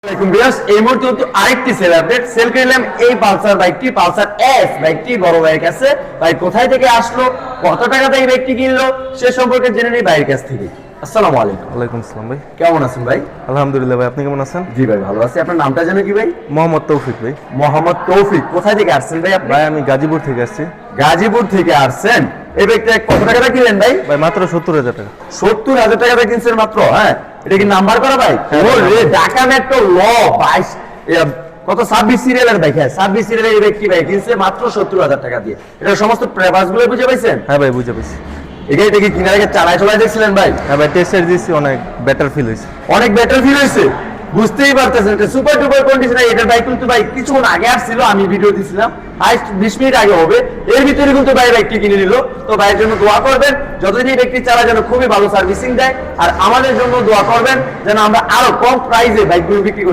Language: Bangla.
এই মুহূর্তে কিন্তু আরেকটি সেল আপডেট সেল করলাম এই পালসার বাইকটি পালসার এস বাইকটি বড় ভাইয়ের কাছে। ভাই কোথায় থেকে আসলো, কত টাকাতে এই বাইকটি কিনলো সে সম্পর্কে জেনে নিই ভাইয়ের কাছ থেকে। আসসালামু আলাইকুম। ওয়ালাইকুম আসসালাম ভাই। কেমন আছেন ভাই? আলহামদুলিল্লাহ ভাই, আপনি কেমন আছেন? জি ভাই ভালো আছি। আপনার নামটা জানো কি ভাই? মোহাম্মদ তৌফিক ভাই। মোহাম্মদ তৌফিক। কোথায় থেকে আসছেন ভাই আপনি? ভাই আমি গাজীপুর থেকে আসছি। গাজীপুর থেকে আসছেন। এই বাইকটা কত টাকাতে কিনলেন ভাই? ভাই মাত্র 70,000 টাকা। 70,000 টাকাতে কিনছেন মাত্র? হ্যাঁ, এটা কি নাম্বার করা ভাই? ওরে ঢাকা মেট্রো ল 22 কত 26 সিরিয়ালের বাইক। হ্যাঁ 26 সিরিয়ালের এই ব্যক্তি ভাই কিনছে মাত্র 70,000 টাকা দিয়ে। এটা সমস্ত পেপারস গুলো বুঝে পাইছেন? হ্যাঁ ভাই বুঝে পেয়েছি। এই গাড়িটা কি কিনার আগে চালায় চলায় দেখছিলেন ভাই? হ্যাঁ ভাই টেস্ট দিয়েছি, অনেক বেটার ফিল হয়েছে। অনেক বেটার ফিল হয়েছে, বুঝতেই পারতেছেন। এটা সুপার ডুপার কন্ডিশন। এটা বাইক কিন্তু ভাই কিছুক্ষণ আগে আসছিল, আমি ভিডিও দিছিলাম, হাইস্ট 20 মিনিট আগে হবে। এর ভিতরে কিন্তু ভাই বাইকটি কিনে নিল। তো ভাইয়ের জন্য দোয়া করবেন যতদিন এই ব্যক্তি চালায় যেন খুবই ভালো সার্ভিসিং দেয়, আর আমাদের জন্য দোয়া করবেন যেন আমরা আরো কম প্রাইসে বাইকগুলো বিক্রি